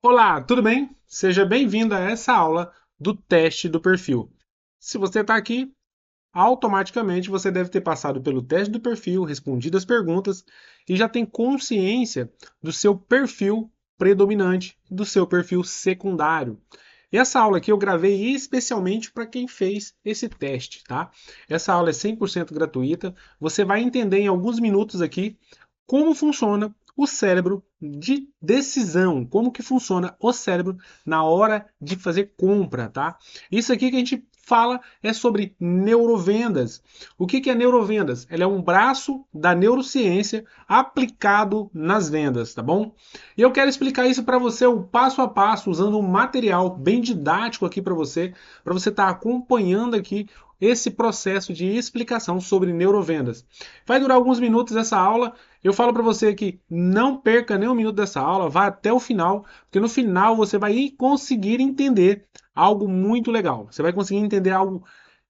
Olá, tudo bem? Seja bem-vindo a essa aula do teste do perfil. Se você está aqui, automaticamente você deve ter passado pelo teste do perfil, respondido as perguntas e já tem consciência do seu perfil predominante, do seu perfil secundário. E essa aula aqui eu gravei especialmente para quem fez esse teste, tá? Essa aula é 100% gratuita. Você vai entender em alguns minutos aqui como funciona o cérebro de decisão, como que funciona o cérebro na hora de fazer compra, tá? Isso aqui que a gente fala é sobre neurovendas. O que é neurovendas? Ela é um braço da neurociência aplicado nas vendas, tá bom? E eu quero explicar isso para você o passo a passo, usando um material bem didático aqui para você estar acompanhando aqui esse processo de explicação sobre neurovendas. Vai durar alguns minutos essa aula. Eu falo para você que não perca nem um minuto dessa aula, vá até o final, porque no final você vai conseguir entender algo muito legal. Você vai conseguir entender algo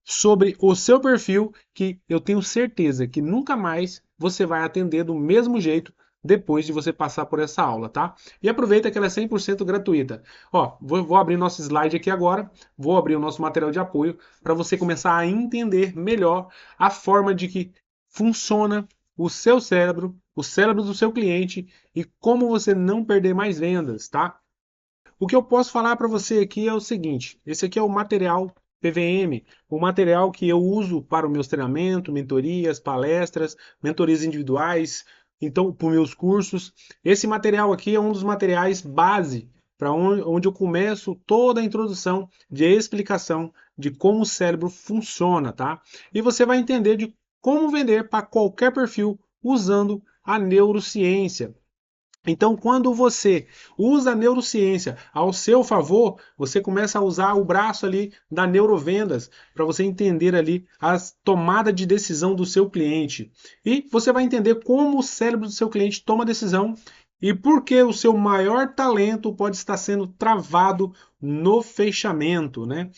sobre o seu perfil que eu tenho certeza que nunca mais você vai atender do mesmo jeito depois de você passar por essa aula, tá? E aproveita que ela é 100% gratuita. Ó, vou abrir nosso slide aqui agora, vou abrir o nosso material de apoio para você começar a entender melhor a forma de que funciona o seu cérebro, o cérebro do seu cliente e como você não perder mais vendas, tá? O que eu posso falar para você aqui é o seguinte: esse aqui é o material PVM, o material que eu uso para os meus treinamentos, mentorias, palestras, mentorias individuais, então para os meus cursos. Esse material aqui é um dos materiais base para onde eu começo toda a introdução de explicação de como o cérebro funciona, tá? E você vai entender de como vender para qualquer perfil usando a neurociência. Então, quando você usa a neurociência ao seu favor, você começa a usar o braço ali da neurovendas para você entender ali as tomadas de decisão do seu cliente. E você vai entender como o cérebro do seu cliente toma decisão e por que o seu maior talento pode estar sendo travado no fechamento, né?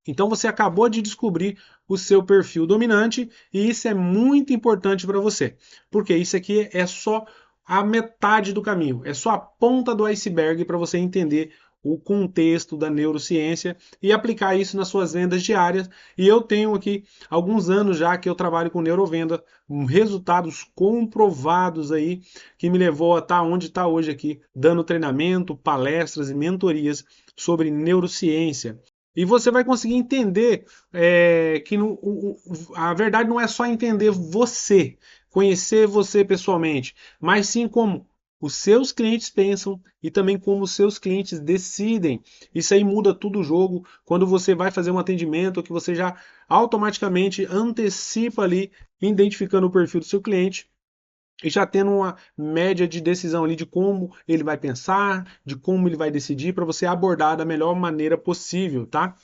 Então você acabou de descobrir o seu perfil dominante e isso é muito importante para você, porque isso aqui é só a metade do caminho, é só a ponta do iceberg para você entender o contexto da neurociência e aplicar isso nas suas vendas diárias. E eu tenho aqui alguns anos já que eu trabalho com neurovenda, resultados comprovados aí que me levou a estar onde está hoje aqui, dando treinamento, palestras e mentorias sobre neurociência. E você vai conseguir entender que a verdade não é só entender você, conhecer você pessoalmente, mas sim como os seus clientes pensam e também como os seus clientes decidem. Isso aí muda tudo o jogo quando você vai fazer um atendimento que você já automaticamente antecipa ali, identificando o perfil do seu cliente e já tendo uma média de decisão ali de como ele vai pensar, de como ele vai decidir para você abordar da melhor maneira possível, tá?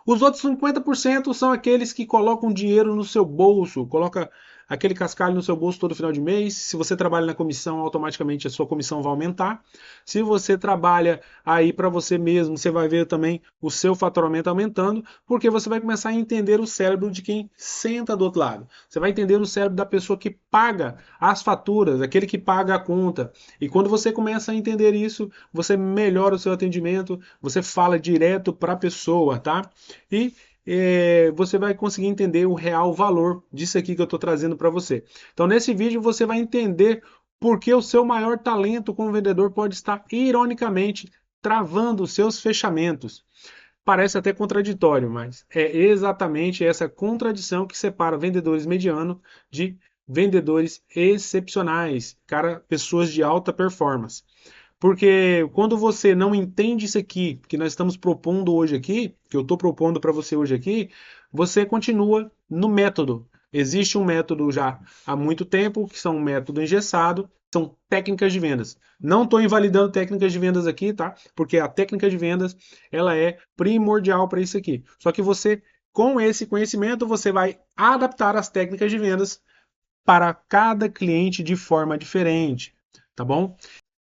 Os outros 50% são aqueles que colocam dinheiro no seu bolso, coloca aquele cascalho no seu bolso todo final de mês. Se você trabalha na comissão, automaticamente a sua comissão vai aumentar. Se você trabalha aí para você mesmo, você vai ver também o seu faturamento aumentando, porque você vai começar a entender o cérebro de quem senta do outro lado. Você vai entender o cérebro da pessoa que paga as faturas, aquele que paga a conta. E quando você começa a entender isso, você melhora o seu atendimento, você fala direto para a pessoa, tá? E você vai conseguir entender o real valor disso aqui que eu estou trazendo para você. Então, nesse vídeo, você vai entender por que o seu maior talento como vendedor pode estar, ironicamente, travando os seus fechamentos. Parece até contraditório, mas é exatamente essa contradição que separa vendedores medianos de vendedores excepcionais, cara, pessoas de alta performance. Porque quando você não entende isso aqui, que nós estamos propondo hoje aqui, que eu estou propondo para você hoje aqui, você continua no método. Existe um método já há muito tempo, que são um método engessado, são técnicas de vendas. Não estou invalidando técnicas de vendas aqui, tá? Porque a técnica de vendas, ela é primordial para isso aqui. Só que você, com esse conhecimento, você vai adaptar as técnicas de vendas para cada cliente de forma diferente, tá bom?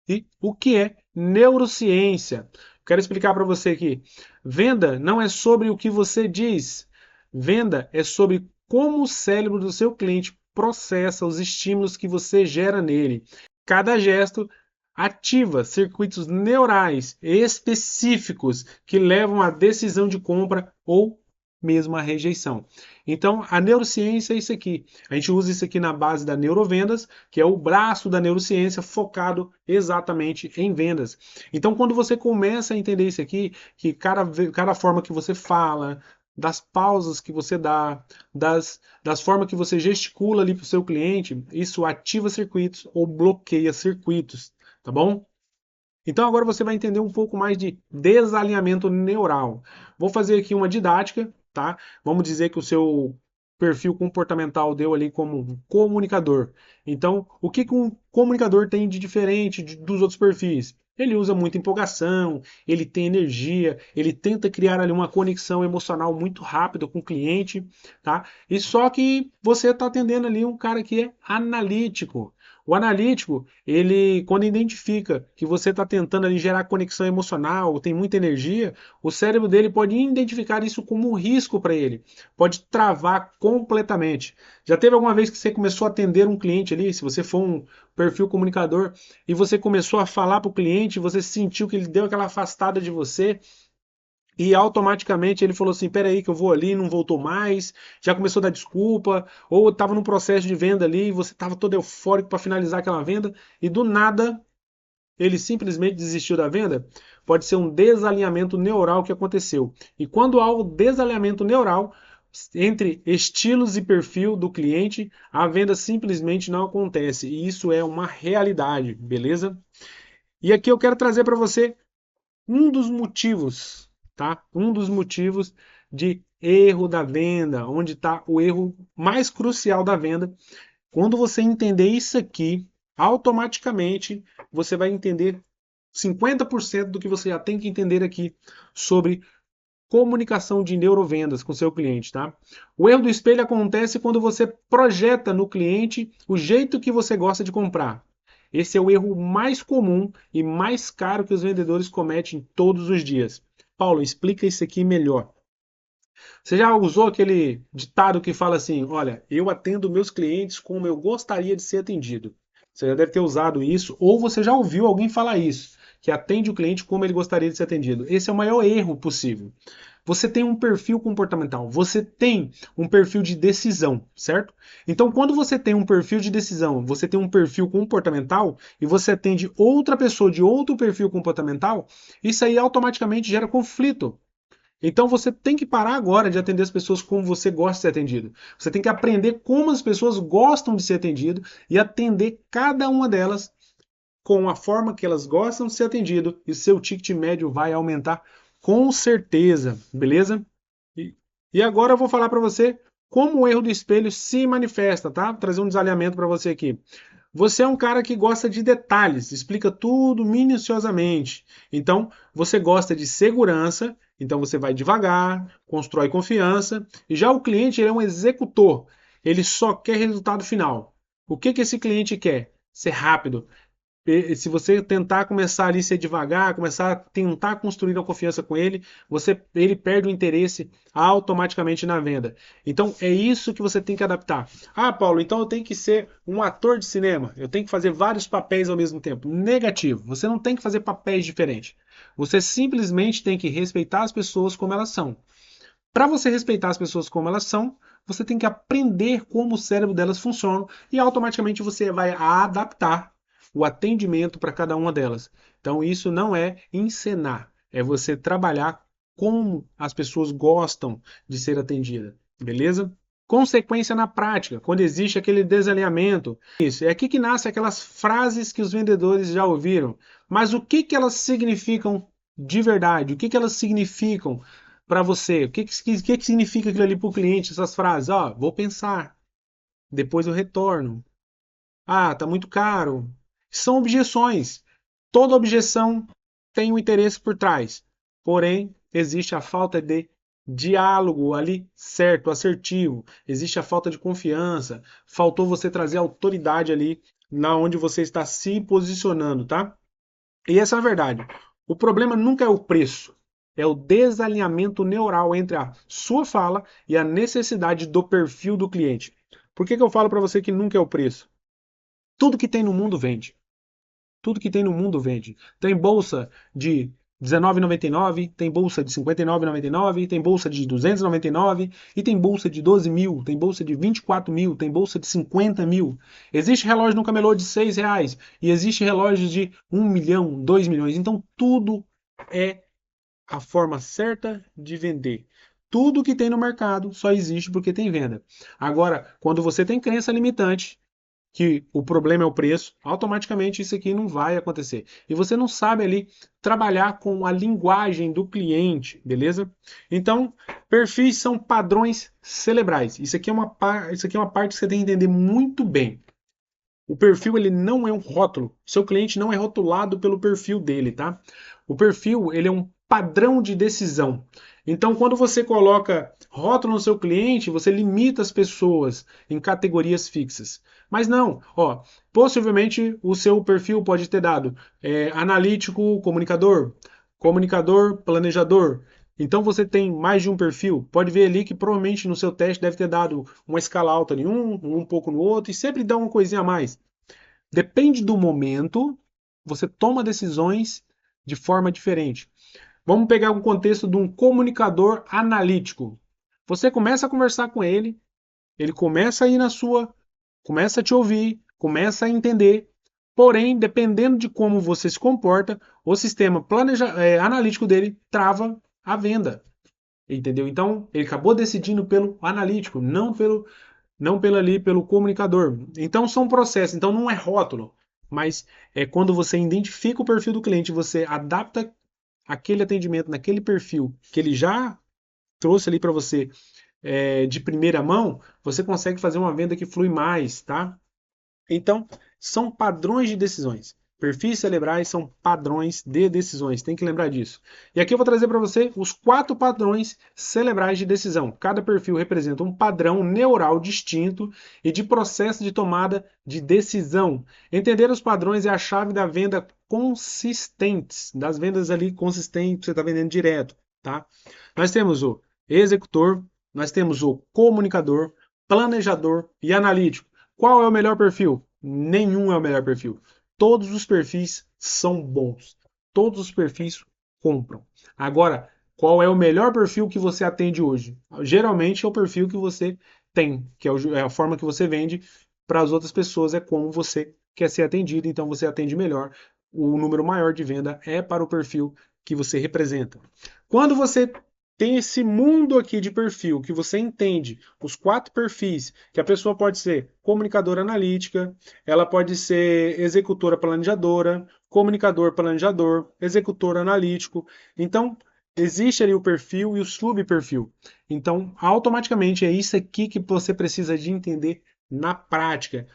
E o que é neurociência? Quero explicar para você aqui. Venda não é sobre o que você diz. Venda é sobre como o cérebro do seu cliente processa os estímulos que você gera nele. Cada gesto ativa circuitos neurais específicos que levam à decisão de compra ou mesmo à rejeição. Então, a neurociência é isso aqui. A gente usa isso aqui na base da neurovendas, que é o braço da neurociência focado exatamente em vendas. Então, quando você começa a entender isso aqui, que cada forma que você fala, das pausas que você dá, das formas que você gesticula ali para o seu cliente, isso ativa circuitos ou bloqueia circuitos, tá bom? Então agora você vai entender um pouco mais de desalinhamento neural. Vou fazer aqui uma didática, tá? Vamos dizer que o seu perfil comportamental deu ali como um comunicador. Então, o que que um comunicador tem de diferente dos outros perfis? Ele usa muita empolgação, ele tem energia, ele tenta criar ali uma conexão emocional muito rápida com o cliente, tá? E só que você está atendendo ali um cara que é analítico. O analítico, ele, quando identifica que você está tentando ali gerar conexão emocional, tem muita energia, o cérebro dele pode identificar isso como um risco para ele, pode travar completamente. Já teve alguma vez que você começou a atender um cliente ali, se você for um perfil comunicador, e você começou a falar para o cliente, você sentiu que ele deu aquela afastada de você, e automaticamente ele falou assim: peraí, que eu vou ali, não voltou mais, já começou a dar desculpa, ou estava num processo de venda ali, e você estava todo eufórico para finalizar aquela venda, e do nada ele simplesmente desistiu da venda. Pode ser um desalinhamento neural que aconteceu. E quando há o desalinhamento neural entre estilos e perfil do cliente, a venda simplesmente não acontece. E isso é uma realidade, beleza? E aqui eu quero trazer para você um dos motivos, tá? Um dos motivos de erro da venda, onde está o erro mais crucial da venda. Quando você entender isso aqui, automaticamente você vai entender 50% do que você já tem que entender aqui sobre comunicação de neurovendas com seu cliente, tá? O erro do espelho acontece quando você projeta no cliente o jeito que você gosta de comprar. Esse é o erro mais comum e mais caro que os vendedores cometem todos os dias. Paulo, explica isso aqui melhor. Você já usou aquele ditado que fala assim: olha, eu atendo meus clientes como eu gostaria de ser atendido. Você já deve ter usado isso, ou você já ouviu alguém falar isso, que atende o cliente como ele gostaria de ser atendido. Esse é o maior erro possível. Você tem um perfil comportamental, você tem um perfil de decisão, certo? Então, quando você tem um perfil de decisão, você tem um perfil comportamental e você atende outra pessoa de outro perfil comportamental, isso aí automaticamente gera conflito. Então você tem que parar agora de atender as pessoas como você gosta de ser atendido. Você tem que aprender como as pessoas gostam de ser atendido e atender cada uma delas com a forma que elas gostam de ser atendido e seu ticket médio vai aumentar com certeza, beleza? E, e agora eu vou falar para você como o erro do espelho se manifesta, tá? Vou trazer um desalinhamento para você aqui. Você é um cara que gosta de detalhes, explica tudo minuciosamente. Então, você gosta de segurança, então você vai devagar, constrói confiança. E já o cliente ele é um executor, ele só quer resultado final. O que que esse cliente quer? Ser rápido. Se você tentar começar ali a ser devagar, começar a tentar construir uma confiança com ele, ele perde o interesse automaticamente na venda. Então é isso que você tem que adaptar. Ah, Paulo, então eu tenho que ser um ator de cinema, eu tenho que fazer vários papéis ao mesmo tempo. Negativo, você não tem que fazer papéis diferentes. Você simplesmente tem que respeitar as pessoas como elas são. Para você respeitar as pessoas como elas são, você tem que aprender como o cérebro delas funciona e automaticamente você vai adaptar o atendimento para cada uma delas. Então isso não é encenar, é você trabalhar como as pessoas gostam de ser atendidas, beleza? Consequência na prática, quando existe aquele desalinhamento. Isso, é aqui que nascem aquelas frases que os vendedores já ouviram. Mas o que que elas significam de verdade? O que que elas significam para você? O que que significa aquilo ali para o cliente, essas frases? Ó, vou pensar, depois eu retorno. Ah, tá muito caro. São objeções. Toda objeção tem um interesse por trás. Porém, existe a falta de diálogo ali certo, assertivo. Existe a falta de confiança. Faltou você trazer autoridade ali na onde você está se posicionando, tá? E essa é a verdade. O problema nunca é o preço. É o desalinhamento neural entre a sua fala e a necessidade do perfil do cliente. Por que que eu falo para você que nunca é o preço? Tudo que tem no mundo vende. Tudo que tem no mundo vende. Tem bolsa de R$19,99, tem bolsa de R$59,99, tem bolsa de R$299 e tem bolsa de 12 mil, tem bolsa de 24 mil, tem bolsa de 50 mil. Existe relógio no camelô de R$6 e existe relógio de 1 milhão, 2 milhões. Então tudo é a forma certa de vender. Tudo que tem no mercado só existe porque tem venda. Agora, quando você tem crença limitante, que o problema é o preço, automaticamente isso aqui não vai acontecer. E você não sabe ali trabalhar com a linguagem do cliente, beleza? Então, perfis são padrões cerebrais. Isso aqui é uma parte que você tem que entender muito bem. O perfil ele não é um rótulo. Seu cliente não é rotulado pelo perfil dele, tá? O perfil ele é um padrão de decisão. Então, quando você coloca rótulo no seu cliente, você limita as pessoas em categorias fixas. Mas não, ó, possivelmente o seu perfil pode ter dado analítico, comunicador, comunicador, planejador. Então você tem mais de um perfil. Pode ver ali que provavelmente no seu teste deve ter dado uma escala alta em um pouco no outro, e sempre dá uma coisinha a mais. Depende do momento, você toma decisões de forma diferente. Vamos pegar o contexto de um comunicador analítico. Você começa a conversar com ele, ele começa a ir na sua, começa a te ouvir, começa a entender. Porém, dependendo de como você se comporta, o sistema analítico dele trava a venda. Entendeu? Então, ele acabou decidindo pelo analítico, não pelo comunicador. Então são processos, então não é rótulo, mas é quando você identifica o perfil do cliente, você adapta aquele atendimento naquele perfil que ele já trouxe ali para você de primeira mão, você consegue fazer uma venda que flui mais, tá? Então, são padrões de decisões. Perfis cerebrais são padrões de decisões, tem que lembrar disso. E aqui eu vou trazer para você os 4 padrões cerebrais de decisão. Cada perfil representa um padrão neural distinto e de processo de tomada de decisão. Entender os padrões é a chave da venda consistentes, das vendas ali consistentes, você está vendendo direto, tá? Nós temos o executor, nós temos o comunicador, planejador e analítico. Qual é o melhor perfil? Nenhum é o melhor perfil. Todos os perfis são bons. Todos os perfis compram. Agora, qual é o melhor perfil que você atende hoje? Geralmente é o perfil que você tem, que é a forma que você vende para as outras pessoas, é como você quer ser atendido, então você atende melhor. O número maior de venda é para o perfil que você representa. Quando você tem esse mundo aqui de perfil, que você entende os 4 perfis, que a pessoa pode ser comunicadora analítica, ela pode ser executora planejadora, comunicador planejador, executor analítico. Então, existe ali o perfil e o subperfil. Então, automaticamente é isso aqui que você precisa de entender na prática,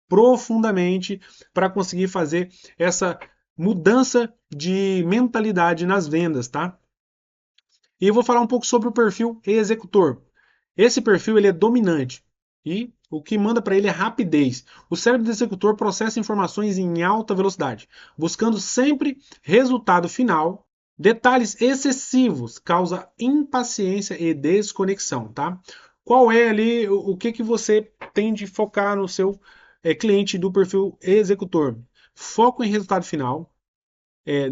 profundamente, para conseguir fazer essa mudança de mentalidade nas vendas, tá? E eu vou falar um pouco sobre o perfil executor. Esse perfil ele é dominante e o que manda para ele é rapidez. O cérebro do executor processa informações em alta velocidade, buscando sempre resultado final. Detalhes excessivos causa impaciência e desconexão, tá? Qual é ali o que você tem de focar no seu cliente do perfil executor? Foco em resultado final,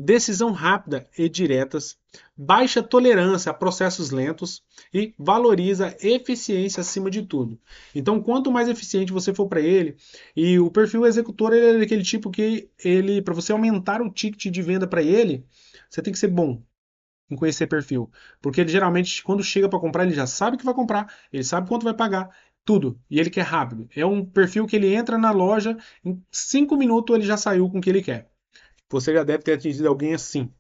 decisão rápida e diretas, baixa tolerância a processos lentos e valoriza eficiência acima de tudo. Então, quanto mais eficiente você for para ele, e o perfil executor ele é daquele tipo que ele, para você aumentar o ticket de venda para ele, você tem que ser bom em conhecer perfil, porque ele geralmente quando chega para comprar ele já sabe que vai comprar, ele sabe quanto vai pagar, tudo, e ele quer rápido. É um perfil que ele entra na loja em 5 minutos ele já saiu com o que ele quer. Você já deve ter atingido alguém assim.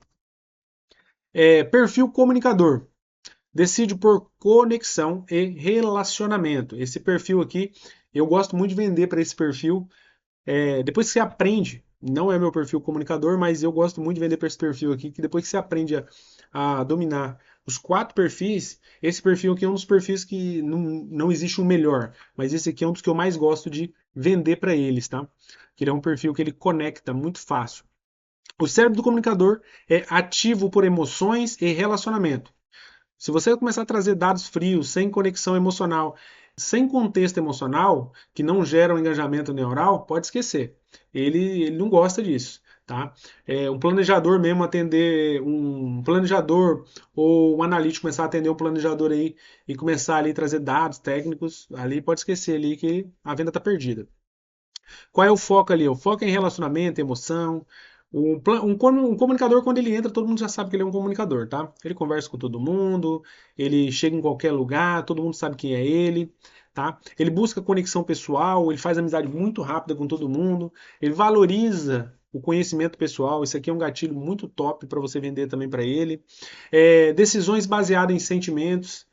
Perfil comunicador. Decide por conexão e relacionamento. Esse perfil aqui, eu gosto muito de vender para esse perfil. Depois que você aprende, não é meu perfil comunicador, mas eu gosto muito de vender para esse perfil aqui, que depois que você aprende a dominar os 4 perfis, esse perfil aqui é um dos perfis que não existe um melhor, mas esse aqui é um dos que eu mais gosto de vender para eles, tá? Que ele é um perfil que ele conecta muito fácil. O cérebro do comunicador é ativo por emoções e relacionamento. Se você começar a trazer dados frios, sem conexão emocional, sem contexto emocional, que não geram engajamento neural, pode esquecer. Ele não gosta disso. tá? Um planejador mesmo atender um planejador ou um analítico começar a atender um planejador aí e começar ali a trazer dados técnicos, ali pode esquecer ali que a venda está perdida. Qual é o foco ali? O foco é em relacionamento, emoção. Um comunicador, quando ele entra, todo mundo já sabe que ele é um comunicador, tá? Ele conversa com todo mundo, ele chega em qualquer lugar, todo mundo sabe quem é ele, tá? Ele busca conexão pessoal, ele faz amizade muito rápida com todo mundo, ele valoriza o conhecimento pessoal. Isso aqui é um gatilho muito top para você vender também para ele. Decisões baseadas em sentimentos.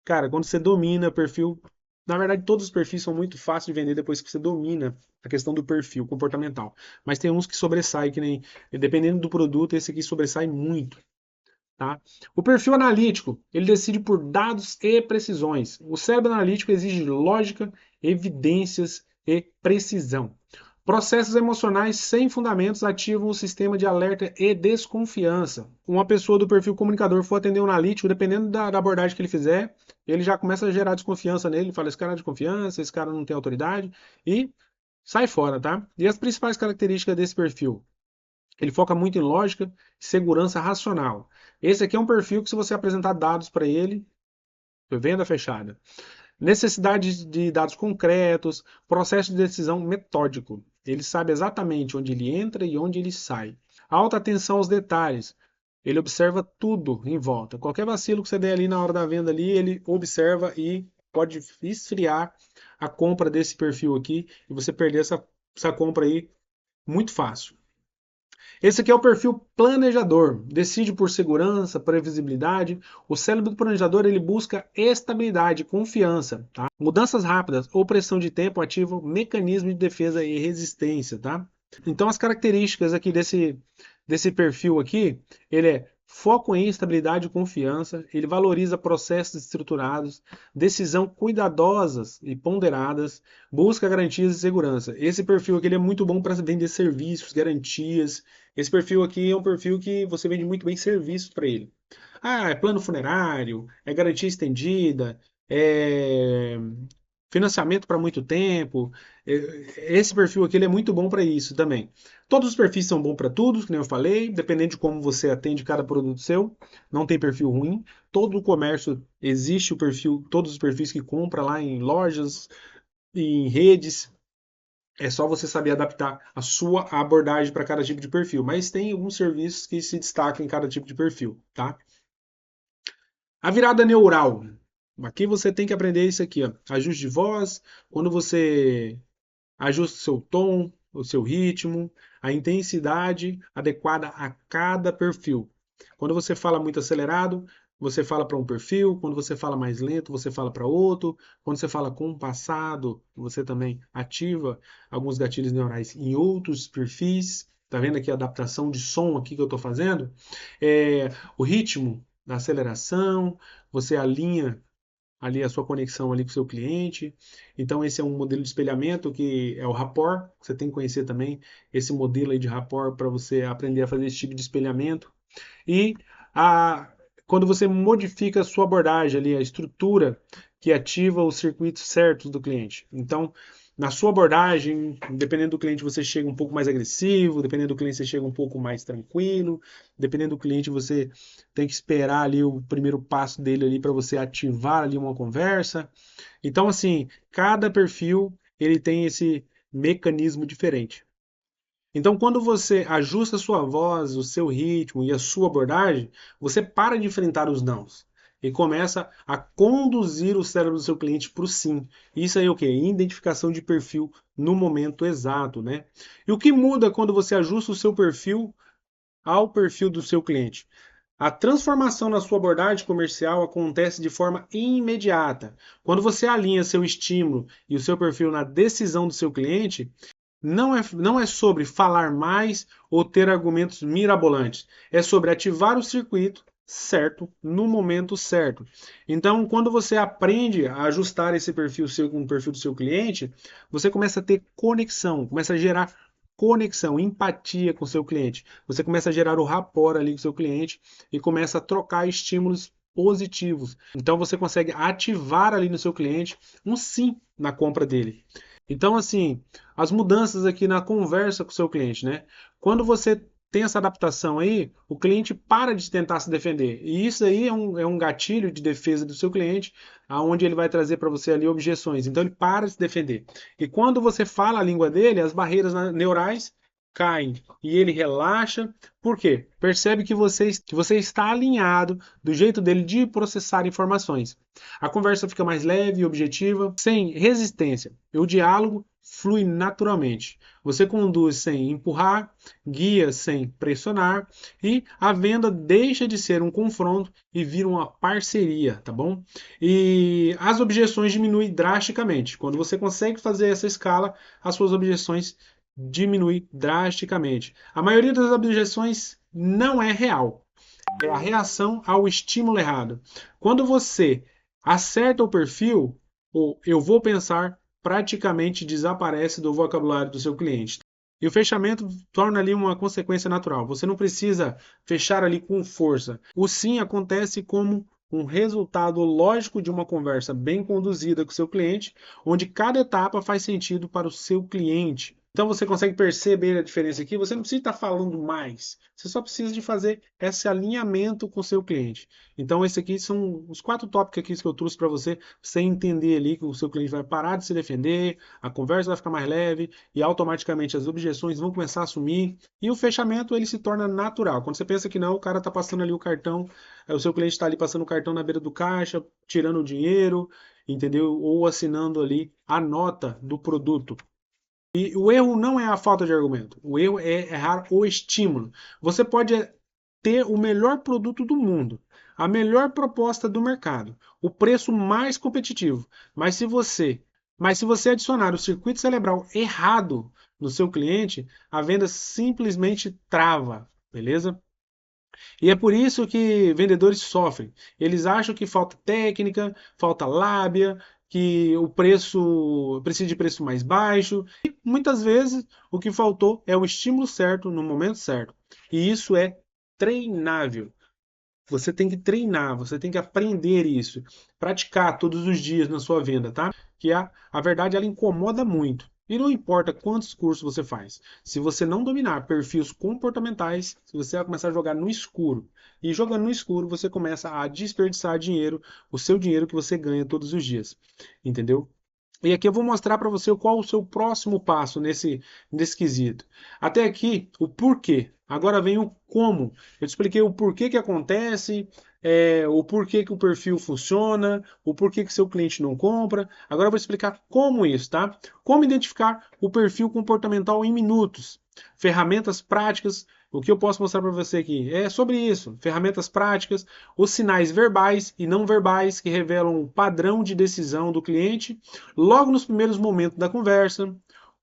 Cara, quando você domina o perfil, na verdade todos os perfis são muito fáceis de vender depois que você domina a questão do perfil comportamental. Mas tem uns que sobressaem, que nem, dependendo do produto, esse aqui sobressai muito, tá? O perfil analítico, ele decide por dados e precisões. O cérebro analítico exige lógica, evidências e precisão. Processos emocionais sem fundamentos ativam o sistema de alerta e desconfiança. Uma pessoa do perfil comunicador for atender um analítico, dependendo da abordagem que ele fizer, ele já começa a gerar desconfiança nele, fala, esse cara é de confiança, esse cara não tem autoridade, e sai fora, tá? E as principais características desse perfil? Ele foca muito em lógica e segurança racional. Esse aqui é um perfil que, se você apresentar dados para ele, venda fechada. Necessidade de dados concretos, processo de decisão metódico. Ele sabe exatamente onde ele entra e onde ele sai. Alta atenção aos detalhes. Ele observa tudo em volta. Qualquer vacilo que você der ali na hora da venda ali, ele observa e pode esfriar a compra desse perfil aqui e você perder essa compra aí muito fácil. Esse aqui é o perfil planejador. Decide por segurança, previsibilidade. O cérebro do planejador ele busca estabilidade, confiança, tá? Mudanças rápidas ou pressão de tempo ativam mecanismo de defesa e resistência, tá? Então as características aqui desse perfil aqui, ele é foco em estabilidade e confiança, ele valoriza processos estruturados, decisão cuidadosas e ponderadas, busca garantias de segurança. Esse perfil aqui ele é muito bom para vender serviços, garantias. Esse perfil aqui é um perfil que você vende muito bem serviços para ele. Ah, é plano funerário, é garantia estendida, é financiamento para muito tempo. Esse perfil aqui ele é muito bom para isso também. Todos os perfis são bons para tudo, como eu falei, dependendo de como você atende cada produto seu, não tem perfil ruim. Todo o comércio existe o perfil, todos os perfis que compra lá em lojas e em redes. É só você saber adaptar a sua abordagem para cada tipo de perfil, mas tem alguns serviços que se destacam em cada tipo de perfil, tá? A virada neural. Aqui você tem que aprender isso aqui, ó. Ajuste de voz, quando você ajusta o seu tom, o seu ritmo, a intensidade adequada a cada perfil. Quando você fala muito acelerado, você fala para um perfil, quando você fala mais lento, você fala para outro, quando você fala compassado, você também ativa alguns gatilhos neurais em outros perfis. Tá vendo aqui a adaptação de som aqui que eu estou fazendo? O ritmo da aceleração, você alinha ali a sua conexão ali com o seu cliente. Então esse é um modelo de espelhamento que é o rapport, você tem que conhecer também esse modelo aí de rapport para você aprender a fazer esse tipo de espelhamento. E a, quando você modifica a sua abordagem ali, a estrutura que ativa os circuitos certos do cliente. Então, na sua abordagem, dependendo do cliente, você chega um pouco mais agressivo, dependendo do cliente, você chega um pouco mais tranquilo, dependendo do cliente, você tem que esperar ali o primeiro passo dele ali para você ativar ali uma conversa. Então, assim, cada perfil ele tem esse mecanismo diferente. Então, quando você ajusta a sua voz, o seu ritmo e a sua abordagem, você para de enfrentar os nãos e começa a conduzir o cérebro do seu cliente para o sim. Isso aí é o quê? Identificação de perfil no momento exato, né? E o que muda quando você ajusta o seu perfil ao perfil do seu cliente? A transformação na sua abordagem comercial acontece de forma imediata. Quando você alinha seu estímulo e o seu perfil na decisão do seu cliente, não é sobre falar mais ou ter argumentos mirabolantes. É sobre ativar o circuito certo no momento certo. Então, quando você aprende a ajustar esse perfil seu com o perfil do seu cliente, você começa a ter conexão, começa a gerar conexão, empatia com o seu cliente. Você começa a gerar o rapport ali com o seu cliente e começa a trocar estímulos positivos. Então você consegue ativar ali no seu cliente um sim na compra dele. Então, assim, as mudanças aqui na conversa com o seu cliente, né? Quando você tem essa adaptação aí, o cliente para de tentar se defender. E isso aí é um gatilho de defesa do seu cliente, aonde ele vai trazer para você ali objeções. Então ele para de se defender. E quando você fala a língua dele, as barreiras neurais caem e ele relaxa. Por quê? Percebe que você está alinhado do jeito dele de processar informações. A conversa fica mais leve e objetiva, sem resistência. E o diálogo flui naturalmente. Você conduz sem empurrar, guia sem pressionar e a venda deixa de ser um confronto e vira uma parceria, tá bom? E as objeções diminuem drasticamente. Quando você consegue fazer essa escala, as suas objeções diminuem drasticamente. A maioria das objeções não é real, é a reação ao estímulo errado. Quando você acerta o perfil, o eu vou pensar praticamente desaparece do vocabulário do seu cliente. E o fechamento torna ali uma consequência natural. Você não precisa fechar ali com força. O sim acontece como um resultado lógico de uma conversa bem conduzida com o seu cliente, onde cada etapa faz sentido para o seu cliente. Então você consegue perceber a diferença aqui. Você não precisa estar falando mais. Você só precisa de fazer esse alinhamento com o seu cliente. Então, esses aqui são os 4 tópicos aqui que eu trouxe para você entender ali que o seu cliente vai parar de se defender, a conversa vai ficar mais leve e automaticamente as objeções vão começar a sumir e o fechamento ele se torna natural. Quando você pensa que não, o cara está passando ali o cartão, o seu cliente está ali passando o cartão na beira do caixa, tirando o dinheiro, entendeu? Ou assinando ali a nota do produto. E o erro não é a falta de argumento, o erro é errar o estímulo. Você pode ter o melhor produto do mundo, a melhor proposta do mercado, o preço mais competitivo, mas se você adicionar o circuito cerebral errado no seu cliente, a venda simplesmente trava, beleza? E é por isso que vendedores sofrem. Eles acham que falta técnica, falta lábia, que o preço precisa de preço mais baixo. E muitas vezes o que faltou é o estímulo certo no momento certo. E isso é treinável. Você tem que treinar, você tem que aprender isso, praticar todos os dias na sua venda, tá? Que a verdade ela incomoda muito. E não importa quantos cursos você faz, se você não dominar perfis comportamentais, você vai começar a jogar no escuro. E jogando no escuro, você começa a desperdiçar dinheiro, o seu dinheiro que você ganha todos os dias. Entendeu? E aqui eu vou mostrar para você qual o seu próximo passo nesse quesito. Até aqui, o porquê. Agora vem o como. Eu te expliquei o porquê que acontece, o porquê que o perfil funciona, o porquê que seu cliente não compra. Agora eu vou explicar como isso, tá? Como identificar o perfil comportamental em minutos. Ferramentas práticas. O que eu posso mostrar para você aqui é sobre isso. Ferramentas práticas, os sinais verbais e não verbais que revelam o padrão de decisão do cliente logo nos primeiros momentos da conversa,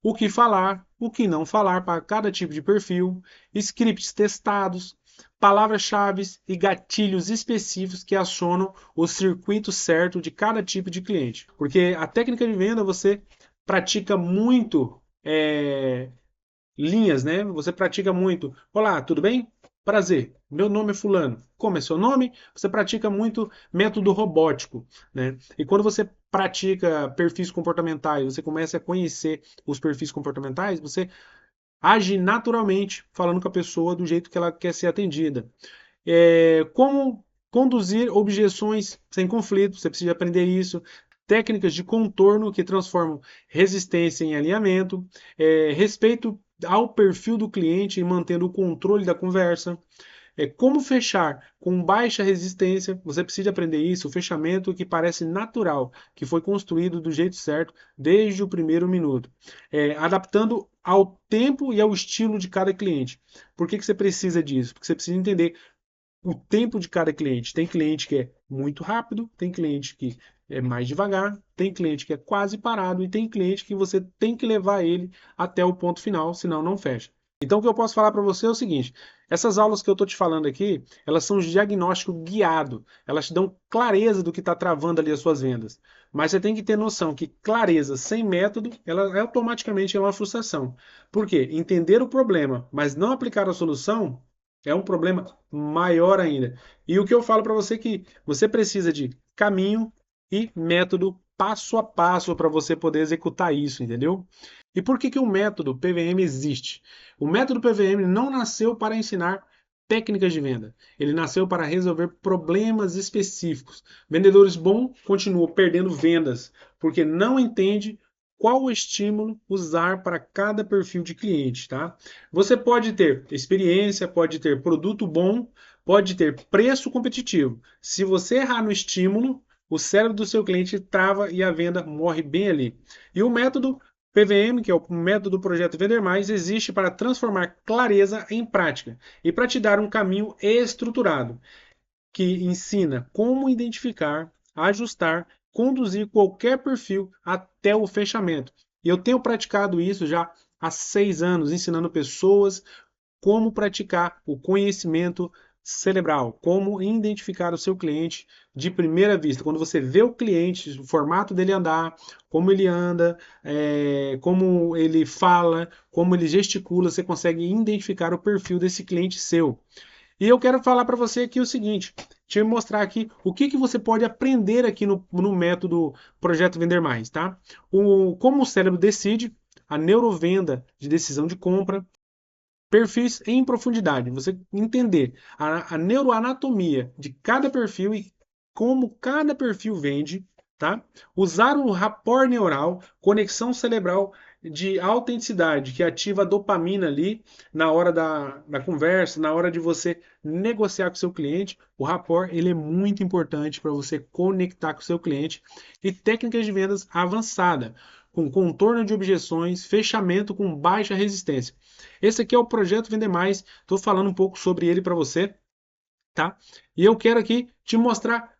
o que falar, o que não falar para cada tipo de perfil, scripts testados, palavras-chave e gatilhos específicos que acionam o circuito certo de cada tipo de cliente. Porque a técnica de venda você pratica muito linhas, né? Você pratica muito. Olá, tudo bem? Prazer. Meu nome é fulano. Como é seu nome? Você pratica muito método robótico, né? E quando você pratica perfis comportamentais, você começa a conhecer os perfis comportamentais, você age naturalmente falando com a pessoa do jeito que ela quer ser atendida. Como conduzir objeções sem conflito, você precisa aprender isso. Técnicas de contorno que transformam resistência em alinhamento, respeito ao perfil do cliente e mantendo o controle da conversa. Como fechar com baixa resistência, você precisa aprender isso, o fechamento que parece natural, que foi construído do jeito certo desde o primeiro minuto, adaptando ao tempo e ao estilo de cada cliente. Por que você precisa disso? Porque você precisa entender o tempo de cada cliente. Tem cliente que é muito rápido, tem cliente que é mais devagar, tem cliente que é quase parado e tem cliente que você tem que levar ele até o ponto final, senão não fecha. Então o que eu posso falar para você é o seguinte: essas aulas que eu estou te falando aqui, elas são de diagnóstico guiado, elas te dão clareza do que está travando ali as suas vendas. Mas você tem que ter noção que clareza sem método, ela automaticamente é uma frustração. Por quê? Entender o problema, mas não aplicar a solução é um problema maior ainda. E o que eu falo para você é que você precisa de caminho e método passo a passo para você poder executar isso, entendeu? E por que que o método PVM existe? O método PVM não nasceu para ensinar técnicas de venda. Ele nasceu para resolver problemas específicos. Vendedores bons continuam perdendo vendas porque não entende qual estímulo usar para cada perfil de cliente, tá? Você pode ter experiência, pode ter produto bom, pode ter preço competitivo. Se você errar no estímulo, o cérebro do seu cliente trava e a venda morre bem ali. E o método PVM, que é o método do projeto Vender Mais, existe para transformar clareza em prática e para te dar um caminho estruturado que ensina como identificar, ajustar, conduzir qualquer perfil até o fechamento. E eu tenho praticado isso já há 6 anos, ensinando pessoas como praticar o conhecimento cerebral, como identificar o seu cliente de primeira vista. Quando você vê o cliente, o formato dele andar, como ele anda, como ele fala, como ele gesticula, você consegue identificar o perfil desse cliente seu. E eu quero falar para você aqui o seguinte, te mostrar aqui o que você pode aprender aqui no método Projeto Vender Mais, tá? Como o cérebro decide, a neurovenda de decisão de compra, perfis em profundidade, você entender a neuroanatomia de cada perfil e como cada perfil vende, tá? Usar o rapport neural, conexão cerebral de autenticidade, que ativa a dopamina ali na hora da conversa, na hora de você negociar com o seu cliente. O rapport ele é muito importante para você conectar com o seu cliente. E técnicas de vendas avançada, com contorno de objeções, fechamento com baixa resistência. Esse aqui é o projeto Vender Mais. Estou falando um pouco sobre ele para você, tá? E eu quero aqui te mostrar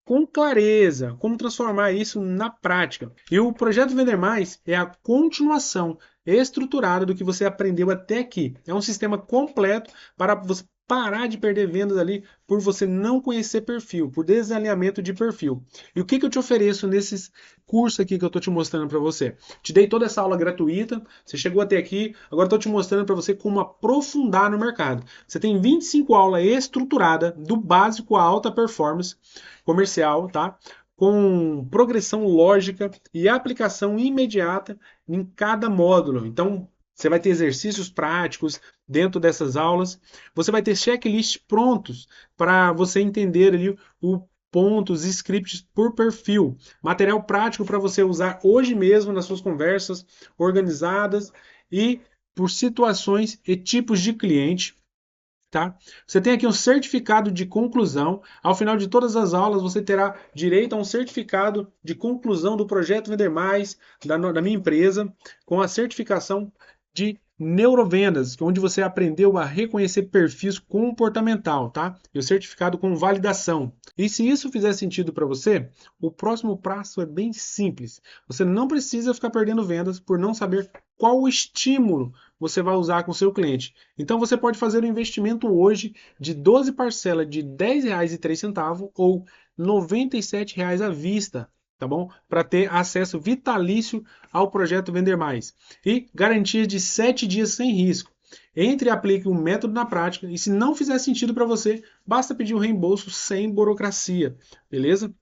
com clareza como transformar isso na prática. E o projeto Vender Mais é a continuação estruturada do que você aprendeu até aqui. É um sistema completo para você parar de perder vendas ali por você não conhecer perfil, por desalinhamento de perfil. E o que eu te ofereço nesses cursos aqui que eu estou te mostrando para você? Te dei toda essa aula gratuita, você chegou até aqui, agora estou te mostrando para você como aprofundar no mercado. Você tem 25 aulas estruturadas, do básico à alta performance comercial, tá? Com progressão lógica e aplicação imediata em cada módulo. Então, você vai ter exercícios práticos dentro dessas aulas. Você vai ter checklists prontos para você entender ali o pontos, scripts por perfil. Material prático para você usar hoje mesmo nas suas conversas organizadas e por situações e tipos de cliente. Tá? Você tem aqui um certificado de conclusão. Ao final de todas as aulas, você terá direito a um certificado de conclusão do projeto Vender Mais da minha empresa, com a certificação de neurovendas, onde você aprendeu a reconhecer perfis comportamental, tá? E o certificado com validação. E se isso fizer sentido para você, o próximo passo é bem simples. Você não precisa ficar perdendo vendas por não saber qual o estímulo você vai usar com o seu cliente. Então você pode fazer um investimento hoje de 12 parcelas de R$ 10,03 ou R$ 97 à vista, tá bom? Para ter acesso vitalício ao projeto Vender Mais. E garantia de 7 dias sem risco. Entre e aplique o método na prática e se não fizer sentido para você, basta pedir o reembolso sem burocracia, beleza?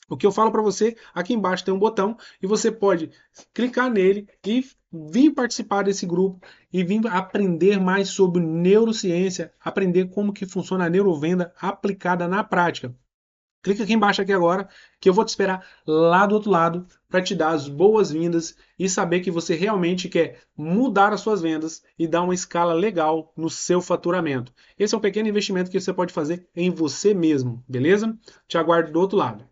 O que eu falo para você, aqui embaixo tem um botão e você pode clicar nele e vir participar desse grupo e vir aprender mais sobre neurociência, aprender como que funciona a neurovenda aplicada na prática. Clica aqui embaixo aqui agora, que eu vou te esperar lá do outro lado para te dar as boas-vindas e saber que você realmente quer mudar as suas vendas e dar uma escala legal no seu faturamento. Esse é um pequeno investimento que você pode fazer em você mesmo, beleza? Te aguardo do outro lado.